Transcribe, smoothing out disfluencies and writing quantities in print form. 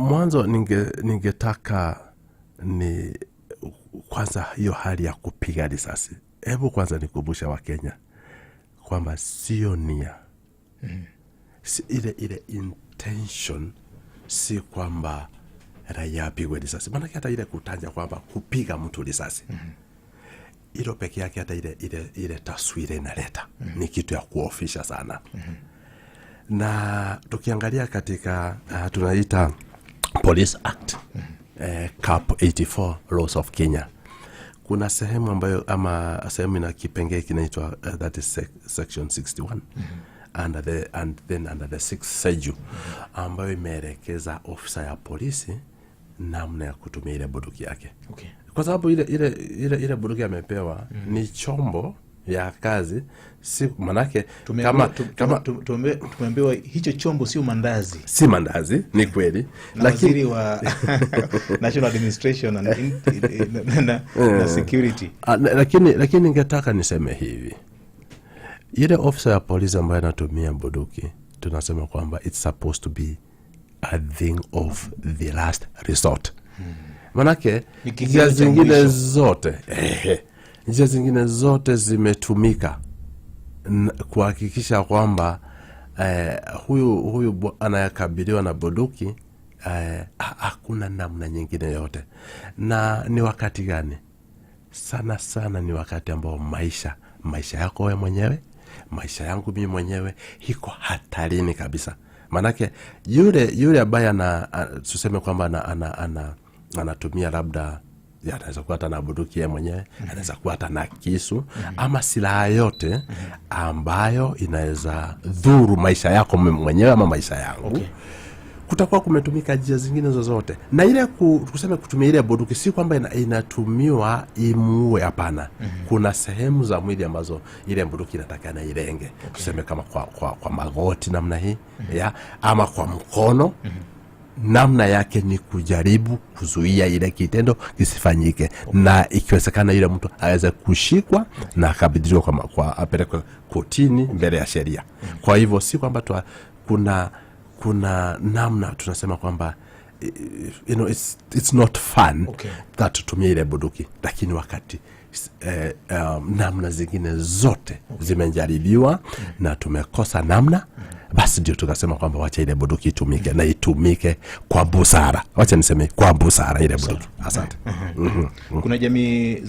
Mwanzo ningetaka ni kwanza hiyo hali ya kupiga risasi. Hebu kwanza nikumbusha Wakenya kwamba sio nia. Si ile intention, si kwamba raia apigwe risasi. Maana hata ile kutanja kwamba kupiga mtu risasi. Hilo peke yake hata ile taswira inaleta ni kitu ya kuofisha sana. Na tukiangalia katika tunaita Police Act Cap 84 Laws of Kenya, kuna sehemu ambayo ama sehemu ina kipengele kinaitwa that is section 61 under the 6th schedule ambayo imeelekeza ofisa ya polisi namna ya kutumia ile bunduki yake. Okay. Kwa sababu ile bunduki amepewa ni chombo ya kazi, si manake tumeambiwa hicho chombo sio mandazi. Si mandazi, ni kweli. Lakini wa National Administration na security. Lakini ningetaka niseme hivi. Ile officer ya polisi ambaye anatumia bunduki, tunasema kwamba it's supposed to be a thing of the last resort. Manake njia zingine zote zimetumika kuhakikisha kwamba huyu anayekabiliwa na bunduki hakuna namna nyingine yote. Na ni wakati gani? Sana ni wakati ambao maisha yako wewe mwenyewe, maisha yangu mimi mwenyewe iko hatarini kabisa. Manake yule ambaye tuseme kwamba anatumia labda anaweza kuwa hata na bunduki yeye mwenyewe, anaweza kuwa hata na kisu ama silaha yote ambayo inaweza dhuru maisha yako mwenyewe ama maisha yangu. Okay. Kutakuwa kumetumika njia zingine zozote. Na ile tuseme kutumia ile bunduki si kwamba inatumiwa imuue, hapana. Kuna sehemu za mwili ambazo ile bunduki inatakana ilenge. Okay. Tuseme kama kwa magoti namna hii, ama kwa mkono. Namna yake ni kujaribu kuzuia ile kitendo kisifanyike. Okay. Na ikiwezekana ile mtu aweze kushikwa na akabidhiwa kwa apelekwe kotini mbele ya sheria. Kwa hivyo si kwamba kuna namna tunasema kwamba it's not fun. Okay. That tutumia ile bunduki, lakini wakati namna zingine zote zimejaribiwa na tumekosa namna, basi ndio tukasema kwamba wacha ile bunduki itumike na itumike kwa busara. Wacha niseme kwa busara ile bunduki. Asante. Kuna jamii